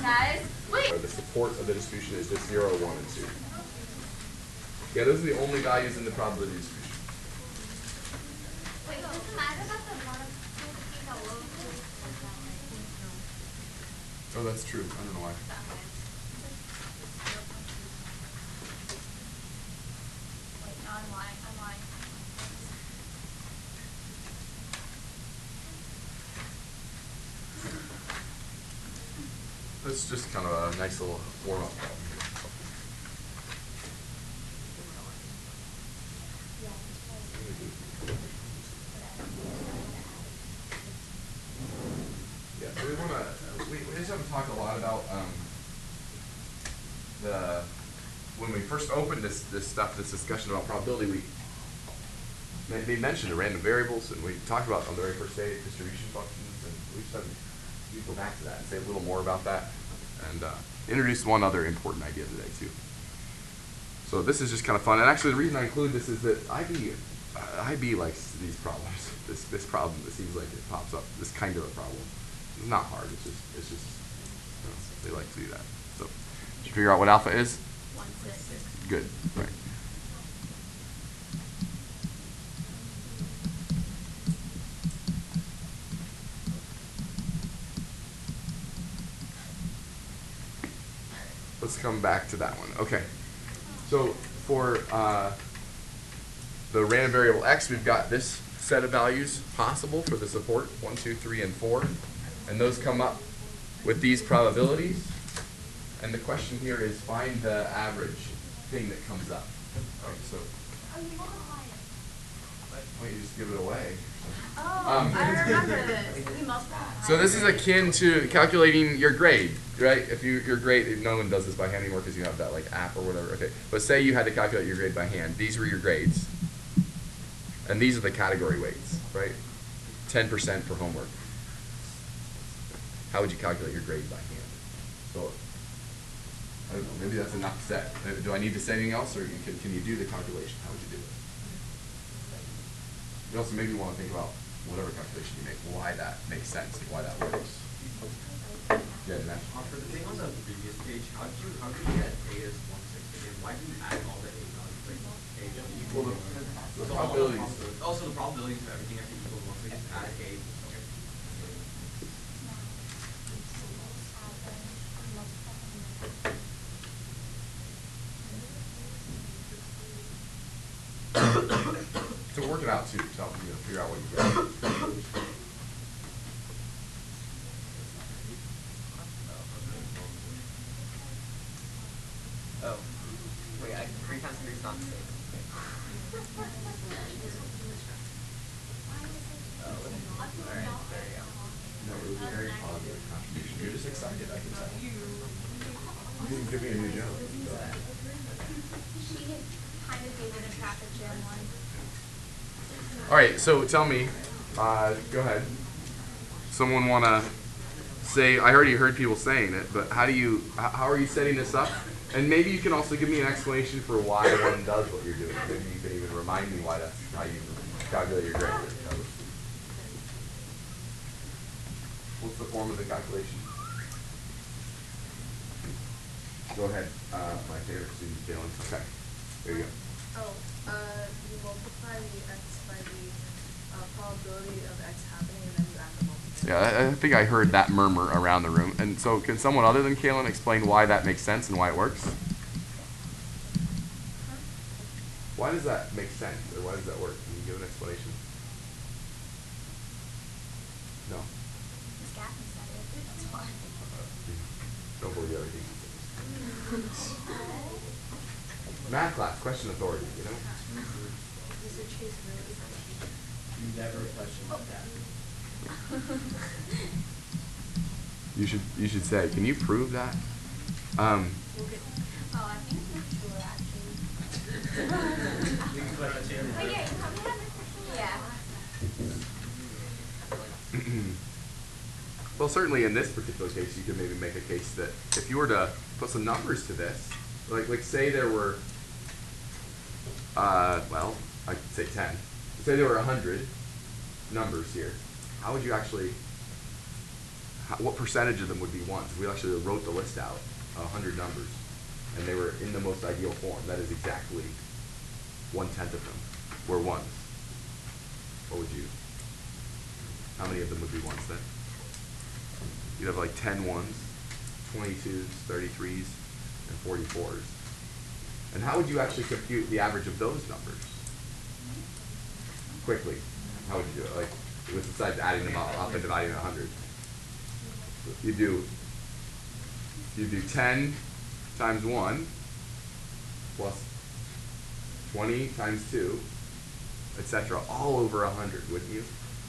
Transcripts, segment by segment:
Guys, wait. The support of the distribution is just 0, 1, and 2. Yeah, those are the only values in the probability distribution. Wait, does it matter about the one of Oh, that's true. I don't know why. Wait, no, I'm lying. That's just kind of a nice little warm-up problem. Yeah, so we just haven't talked a lot about when we first opened this discussion about probability, we mentioned the random variables, and we talked about on the very first day distribution functions, and we just haven't. You go back to that and say a little more about that, and introduce one other important idea today too. So this is just kind of fun, and actually the reason I include this is that IB likes these problems. This problem that seems like it pops up. This kind of a problem. It's not hard. It's just you know, they like to do that. So did you figure out what alpha is? 1, 6. Good. Right. Let's come back to that one. Okay. So for the random variable x, we've got this set of values possible for the support, 1, 2, 3, and 4. And those come up with these probabilities. And the question here is find the average thing that comes up. All right, so why don't you just give it away? Oh, I remember this. We multiply. So this is akin to calculating your grade, right? If your grade, no one does this by hand anymore because you have that like app or whatever. Okay, but say you had to calculate your grade by hand. These were your grades, and these are the category weights, right? 10% for homework. How would you calculate your grade by hand? So I don't know. Maybe that's enough set. Do I need to say anything else, or can you do the calculation? How would you do it? You also maybe want to think about whatever calculation you make, why that makes sense and why that works. Yeah, for the thing on the previous page, how did you get A is 1/6 again? Why did you add all the A values? Like A just equal. Well, the probabilities. Also the probabilities for everything has to equal 1/6. Add A. Okay. So work it out too. So you know, figure out what you get. Oh, wait, 3 times 3 is not 6. Oh, alright, there you go. No, it was a very positive contribution. You're just excited, I can tell. You didn't give me a new joke. She kind of gave it a traffic jam one. All right, so tell me, go ahead. Someone want to say, I already heard people saying it, but how are you setting this up? And maybe you can also give me an explanation for why one does what you're doing. Maybe you can even remind me why that's how you calculate your grade. What's the form of the calculation? Go ahead, my favorite student, Dylan. Okay, there you go. Oh, you multiply the x by the probability of x happening, and then you add the multiplier. Yeah, I think I heard that murmur around the room. And so can someone other than Kaylin explain why that makes sense and why it works? Why does that make sense, or why does that work? Can you give an explanation? No. Miss Gaffney said it. That's why. Don't believe everything. Math class, question authority, you know? You never question that. You should say, can you prove that? Oh, I think it's true actually. You can put that in. Oh yeah, you probably have it. Yeah. Well, certainly in this particular case, you could maybe make a case that if you were to put some numbers to this, like say there were, well, I could say 10. Say there were 100 numbers here. How would you actually what percentage of them would be ones. We actually wrote the list out, 100 numbers, and they were in the most ideal form. That is exactly 1/10 of them were ones. What would you? How many of them would be ones then? You'd have like 10 ones, 22s, 33s, and 44s. And how would you actually compute the average of those numbers? Quickly, how would you do it? Like, besides adding them up and dividing 100. You do 10 times 1 plus 20 times 2, etc., all over 100, wouldn't you?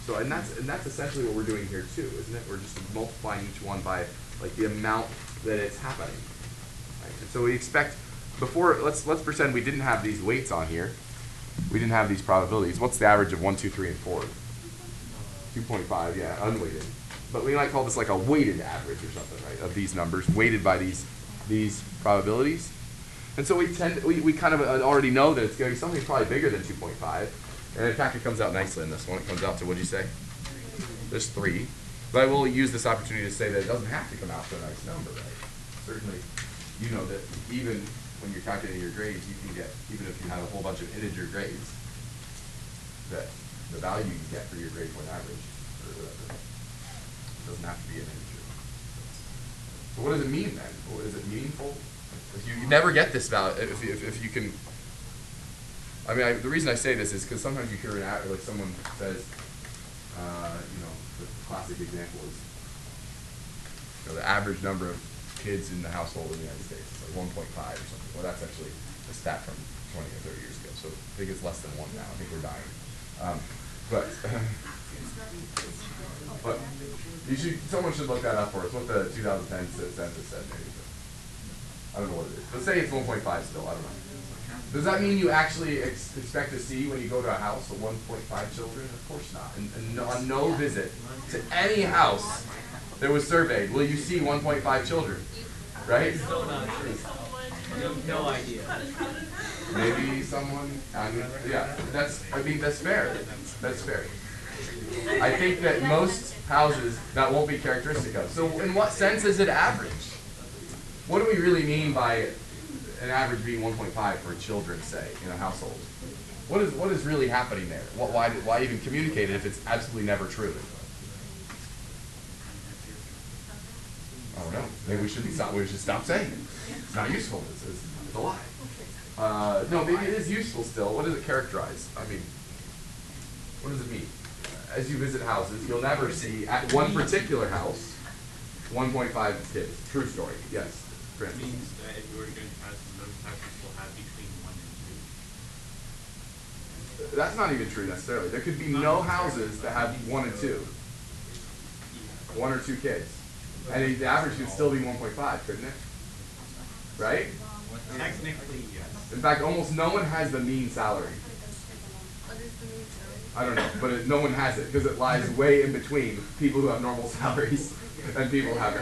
So, and that's essentially what we're doing here too, isn't it? We're just multiplying each one by like the amount that it's happening. Right? And so we expect before. Let's pretend we didn't have these weights on here. We didn't have these probabilities. What's the average of 1, 2, 3, and 4? 2.5, yeah, unweighted. But we might call this like a weighted average or something, right? Of these numbers, weighted by these probabilities. And so we kind of already know that it's going to be something probably bigger than 2.5. And in fact, it comes out nicely in this one. It comes out to, what'd you say? There's 3. But I will use this opportunity to say that it doesn't have to come out to a nice number, right? Certainly, you know that even when you're calculating your grades, you can get, even if you have a whole bunch of integer grades, that the value you get for your grade point average, or whatever, doesn't have to be an integer. So what does it mean then? Is it meaningful? If you never get this value, if you can. I mean, the reason I say this is because sometimes you hear like someone says, you know, the classic example is, you know, the average number of kids in the household in the United States is like 1.5 or something. Well, that's actually a stat from 20 or 30 years ago, so I think it's less than 1 now. I think we're dying. But someone should look that up for us. What the 2010 census said, maybe. I don't know what it is. Let's say it's 1.5 still. I don't know. Does that mean you actually expect to see when you go to a house of 1.5 children? Of course not. And on no visit to any house that was surveyed will you see 1.5 children, right? So not true. You have no idea. Maybe someone. I mean, yeah. That's fair. That's fair. I think that most houses that won't be characteristic of. So in what sense is it average? What do we really mean by an average being 1.5 for children, say, in a household? What is really happening there? Why even communicate it if it's absolutely never true? I don't know. Maybe we should stop saying it. It's not useful. It's a lie. No, maybe it is useful still. What does it characterize? I mean, what does it mean? As you visit houses, you'll never see at one particular house 1.5 kids. True story. Yes. It means that if you were going to test those tests will have between 1 and 2. That's not even true necessarily. There could be no houses that have 1 and 2. 1 or 2 kids. And the average could still be 1.5, couldn't it? Right? Technically, yes. In fact, almost no one has the mean salary. I don't know, but no one has it because it lies way in between people who have normal salaries and people who have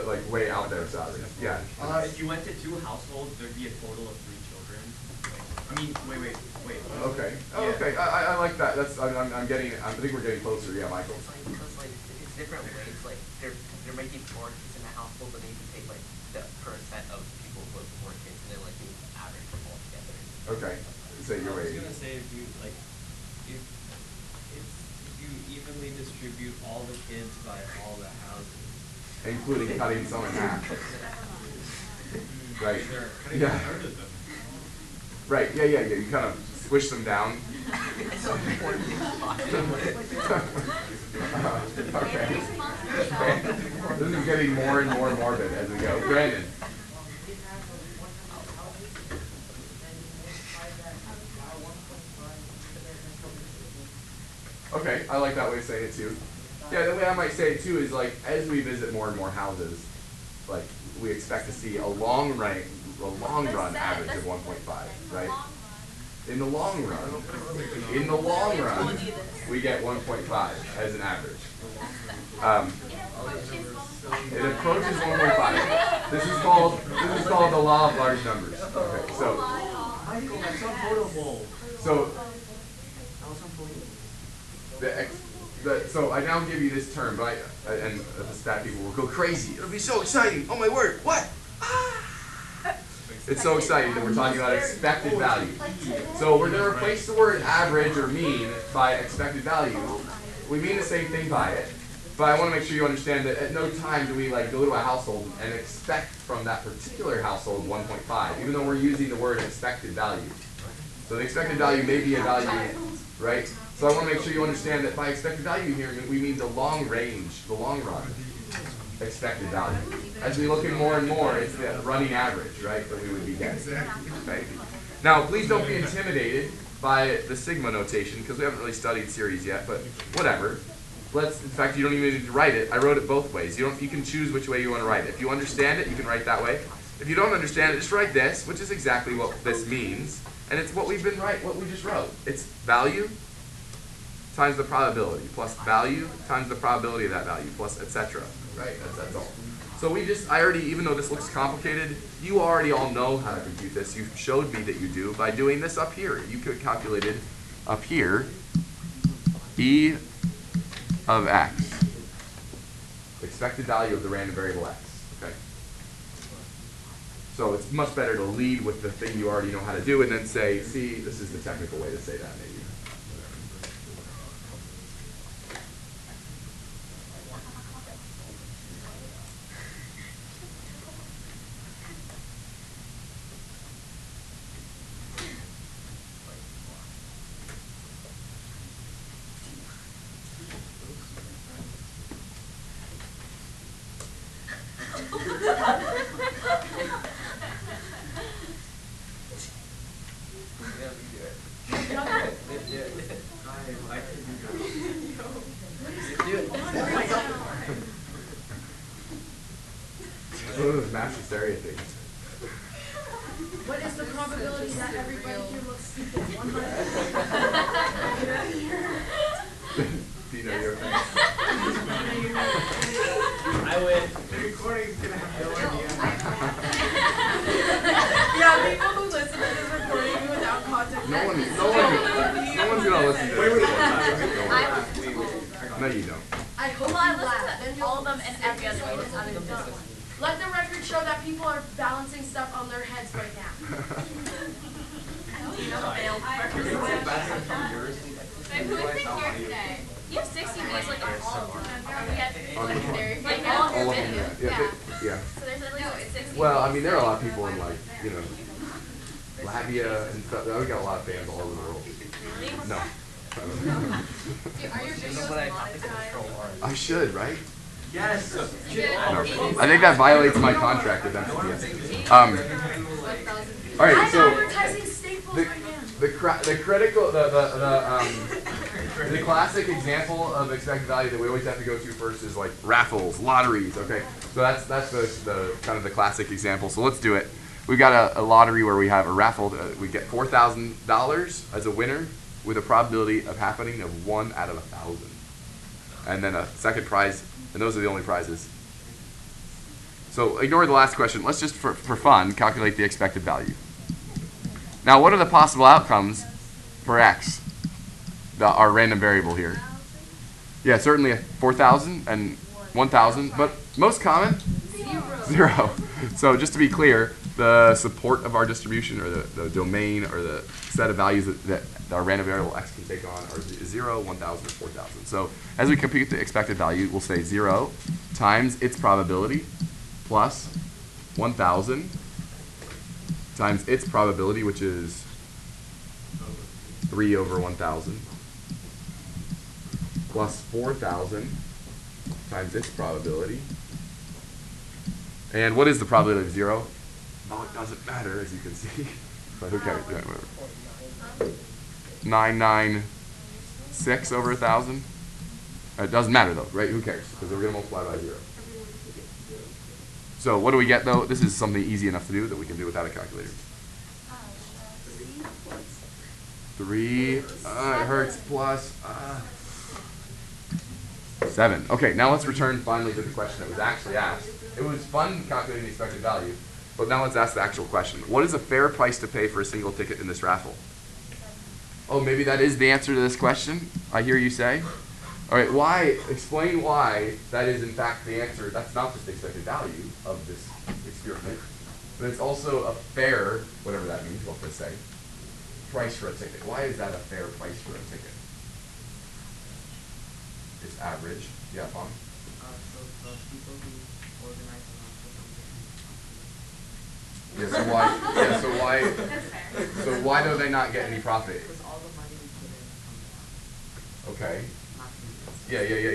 like way out there salaries. Yeah. If you went to 2 households, there'd be a total of 3 children. I mean, wait. Okay. Oh, Yeah. okay. I like that. That's I'm getting. I think we're getting closer. Yeah, Michael. Because it's different ways. Like there might be 4 kids in the household, but then you can take like the percent of people who have 4 kids, and then like you average them all together. Okay. Say your way. I was gonna say if you evenly distribute all the kids by all the houses, Including cutting some in half. Right. Sure. Yeah. Right. Yeah. You kind of squish them down. Okay. This is getting more and more morbid as we go. Brandon. Okay, I like that way of saying it too. Yeah, the way I might say it too is like as we visit more and more houses, like we expect to see a long run average of 1.5, right? In the long run, we get 1.5 as an average. It approaches 1.5. This is called the law of large numbers. Okay, so Michael, that's unquotable. so So I now give you this term, but and the stat people will go crazy. It'll be so exciting. Oh my word! What? It's so exciting that we're talking about expected value. So we're going to replace the word average or mean by expected value. We mean the same thing by it, but I want to make sure you understand that at no time do we like go to a household and expect from that particular household 1.5, even though we're using the word expected value. So the expected value may be a value, right? So I want to make sure you understand that by expected value here, we mean the long range, the long run expected value. As we look at more and more, it's the running average, right, that we would be getting. Okay. Now, please don't be intimidated by the sigma notation, because we haven't really studied series yet, but whatever. In fact, you don't even need to write it. I wrote it both ways. You can choose which way you want to write it. If you understand it, you can write that way. If you don't understand it, just write this, which is exactly what this means. And it's what we just wrote. It's value times the probability, plus value times the probability of that value, plus etc. Right? That's all. So even though this looks complicated, you already all know how to compute this. You showed me that you do by doing this up here. You could calculate it up here, E of x, expected value of the random variable x. Okay. So it's much better to lead with the thing you already know how to do and then say, see, this is the technical way to say that maybe. One of those mass hysteria things. What is the probability that everybody here looks stupid? 100? Dino, you're I win. The recording's gonna have no idea. Yeah, people who listen to this recording without context. no one's gonna listen to this. No, you don't. I hope Well, I you laugh. listen to all of them and every other one is other than this one. Let the record show that people are balancing stuff on their heads right now. You know, failed first. Who is in here today? You have 60 minutes like on all of them. We had On the- legendary. Like All all of your them, videos. yeah. Yeah. So there's at least 60. Well, I mean, there are a lot of people in like, Labia and stuff. We got a lot of fans all over the world. No. Are your videos monetized? I should, right? Yes. No. I think that violates my contract with MCPS. All right, I'm so advertising Staples right now. the classic example of expected value that we always have to go to first is like raffles, lotteries. Okay, so that's the kind of the classic example. So let's do it. We've got a lottery where we have a raffle. We get $4,000 as a winner with a probability of happening of 1 out of 1,000, and then a second prize. And those are the only prizes. So ignore the last question. Let's just, for fun, calculate the expected value. Now, what are the possible outcomes for x, our random variable here? Yeah, certainly 4,000 and 1,000, but most common? 0. So just to be clear, the support of our distribution, or the domain, or the set of values that our random variable x can take on are 0, 1,000, or 4,000. So as we compute the expected value, we'll say 0 times its probability plus 1,000 times its probability, which is 3 over 1,000, plus 4,000 times its probability. And what is the probability of 0? Oh, it doesn't matter, as you can see. But who cares? Yeah, whatever. 996 over 1,000. It doesn't matter though, right? Who cares? Because we're going to multiply by 0. So what do we get though? This is something easy enough to do that we can do without a calculator. 3, it hurts, plus 7. Okay, now let's return finally to the question that was actually asked. It was fun calculating the expected value, but now let's ask the actual question. What is a fair price to pay for a single ticket in this raffle? Oh, maybe that is the answer to this question, I hear you say. All right, why? Explain why that is in fact the answer. That's not just the expected value of this experiment, but it's also a fair, whatever that means, what to say, price for a ticket. Why is that a fair price for a ticket? It's average. Yeah, Fawn? So the people who organize the launch Yeah, so why? Yeah, so why? That's fair. So why do they not get any profit? because all the money we put in comes out. Okay. Not me.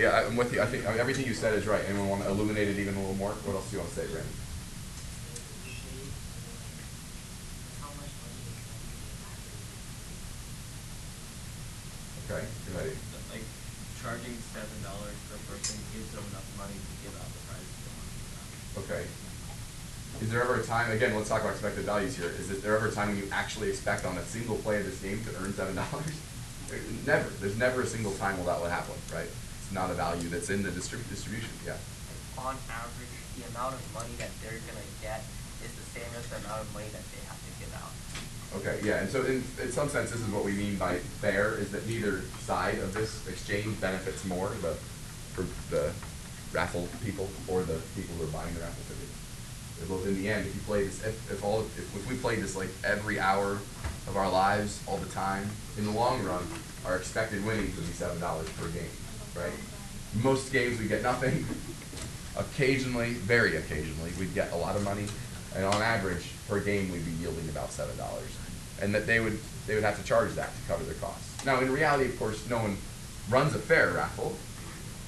Yeah. I'm with you. I think everything you said is right. Anyone want to illuminate it even a little more? What else do you want to say, Brandon? How much money is Okay, you're ready. Like charging $7 per person gives them enough money to give out the prizes they want to give out. Okay. Is there ever a time, again, let's talk about expected values here. Is there ever a time when you actually expect on a single play of this game to earn $7? Never. There's never a single time where that will happen, right? It's not a value that's in the distribution, yeah. On average, the amount of money that they're gonna get is the same as the amount of money that they have to give out. Okay, yeah, and so in some sense, this is what we mean by fair, is that neither side of this exchange benefits more, for the raffle people or the people who are buying the raffle ticket. Both in the end, if you play this, if we played this like every hour of our lives, all the time, in the long run, our expected winnings would be $7 per game, right? Most games we get nothing. Occasionally, very occasionally, we'd get a lot of money, and on average, per game, we'd be yielding about $7, and that they would have to charge that to cover their costs. Now, in reality, of course, no one runs a fair raffle,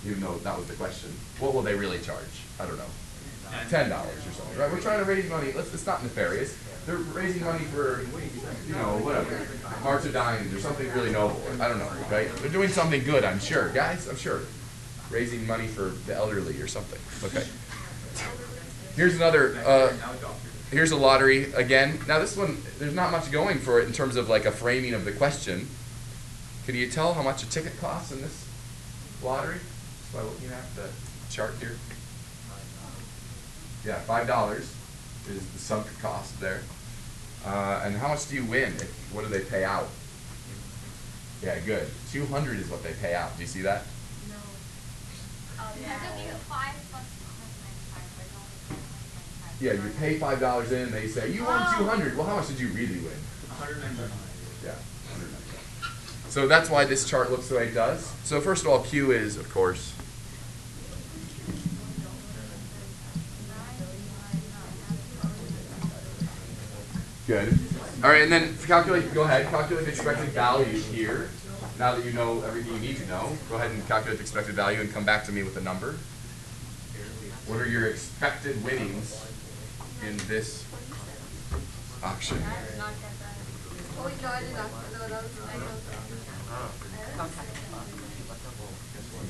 even though that was the question. What will they really charge? I don't know. $10 or something, right? We're trying to raise money. It's not nefarious. They're raising money for, whatever, March of Dimes or something really noble. I don't know, right? They're doing something good, I'm sure. Guys, I'm sure. Raising money for the elderly or something. Okay. Here's another, here's a lottery again. Now this one, there's not much going for it in terms of like a framing of the question. Can you tell how much a ticket costs in this lottery? Just by looking at the chart here. Yeah, $5 is the sunk cost there. And how much do you win? What do they pay out? Yeah, good. $200 is what they pay out. Do you see that? No. You have to give it 5 plus 195. Yeah, you pay $5 in, they say, you won $200. Well, how much did you really win? 199. Yeah, 199. So that's why this chart looks the way it does. So first of all, Q is, of course, good. All right, and then calculate, go ahead, calculate the expected value here. Now that you know everything you need to know, go ahead and calculate the expected value and come back to me with a number. What are your expected winnings in this auction? I'll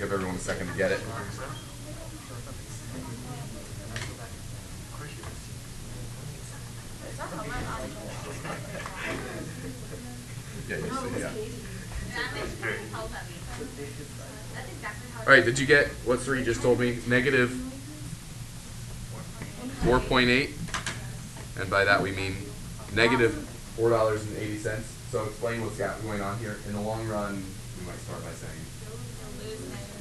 give everyone a second to get it. Yeah, you see, yeah. All right, did you get what Sri just told me? Negative 4.8, and by that we mean negative $4.80. So explain what's going on here. In the long run, we might start by saying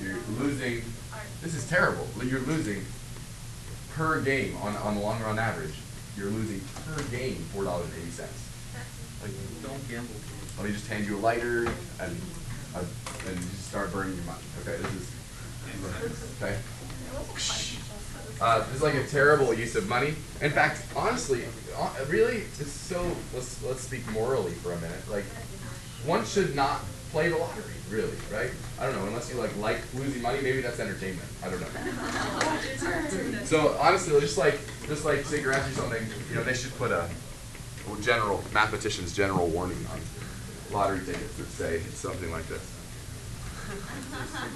you're losing. This is terrible. You're losing per game on the long run average. You're losing per game $4.80. Like, Don't gamble. let me just hand you a lighter and you just start burning your money. Okay, this is okay. This is like a terrible use of money. In fact, honestly, really, it's so. Let's speak morally for a minute. Like, one should not play the lottery, really, right? I don't know, unless you like losing money. Maybe that's entertainment. I don't know. So honestly, just like cigarettes or something, they should put a mathematician's general warning on lottery tickets that say something like this.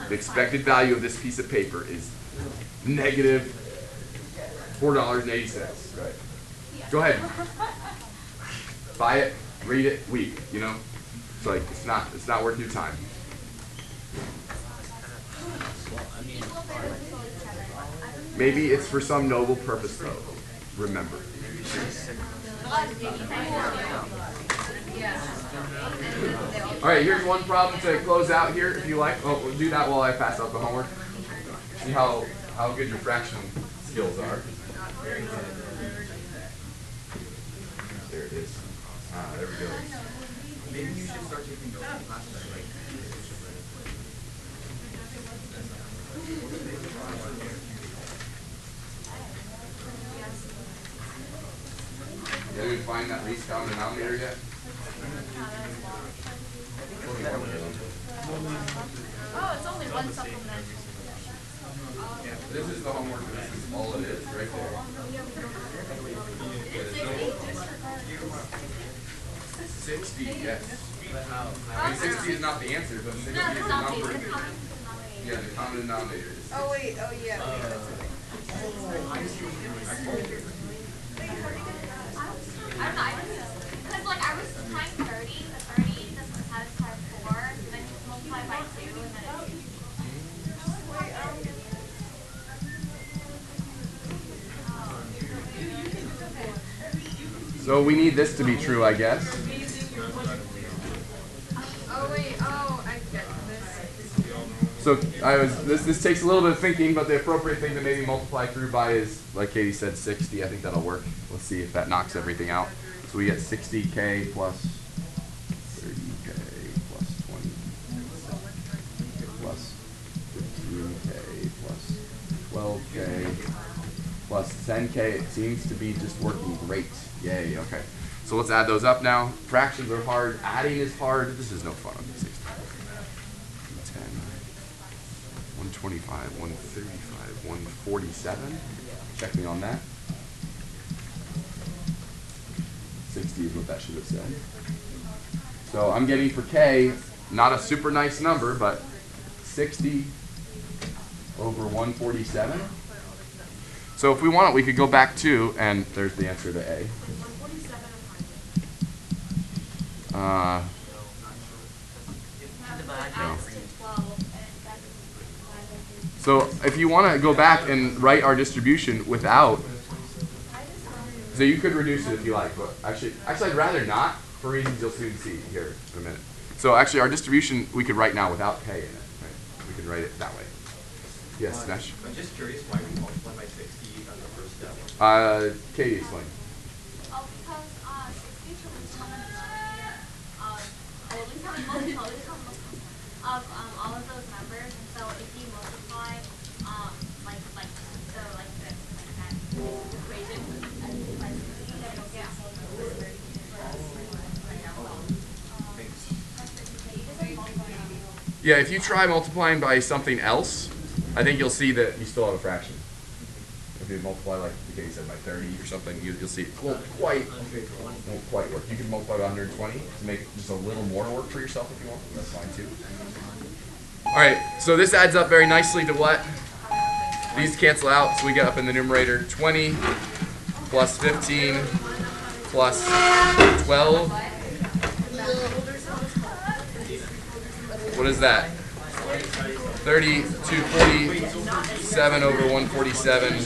The expected value of this piece of paper is negative $4.80. Right. Go ahead. Buy it, read it, weep. It's like it's not worth your time. Maybe it's for some noble purpose though. Remember. All right, here's one problem to close out here, if you like. Oh, we'll do that while I pass out the homework. See how good your fraction skills are. There it is. There we go. Maybe you should start taking notes in class then, like. Did anyone find that least common denominator yet? Oh, it's only one supplemental. This is the homework. This is all it is, right there. It's 60, yes. I mean, 60 is not the answer, but 60 is the number. Yeah, the common denominator is 60. Oh wait, oh yeah. I don't know, because like I was trying 30, but 30 doesn't satisfy 4, so then you multiply by 2, and then it's So we need this to be true, I guess. Oh wait, oh I get this. So this takes a little bit of thinking, but the appropriate thing to maybe multiply through by is, like Katie said, 60. I think that'll work. Let's see if that knocks everything out. So we get 60k plus 30k plus 20 plus 15k plus 12k plus 10k. It seems to be just working great. Yay, okay. So let's add those up now. Fractions are hard. Adding is hard. This is no fun on these 60. 10, 125, 135, 147. Check me on that. 60 is what that should have said. So I'm getting for k, not a super nice number, but 60 over 147. So if we want it, we could go back to, and there's the answer to A. No. So if you want to go back and write our distribution without, so you could reduce it if you like, but actually I'd rather not, for reasons you'll soon see here in a minute. So actually our distribution we could write now without k in it. Right? We could write it that way. Yes, Nash? I'm just curious why we multiply by 60 on the first step. Katie, explain. oh, because 60 should be common denominator or at least have a most of all of those numbers, and so if you multiply like this, like that equation, then you'll get Yeah, if you try multiplying by something else, I think you'll see that you still have a fraction. If you multiply, like Katie said, by 30 or something, you'll see it won't quite work. You can multiply by 120 to make just a little more work for yourself if you want. That's fine too. All right, so this adds up very nicely to what? These cancel out, so we get up in the numerator 20 plus 15 plus 12. What is that? 30 to 47 over 147.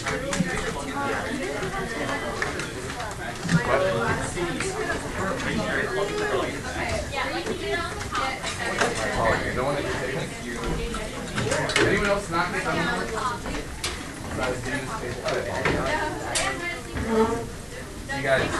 Oh, no one at your table? Anyone else not get the homework? Besides Dana's table? Okay. You guys.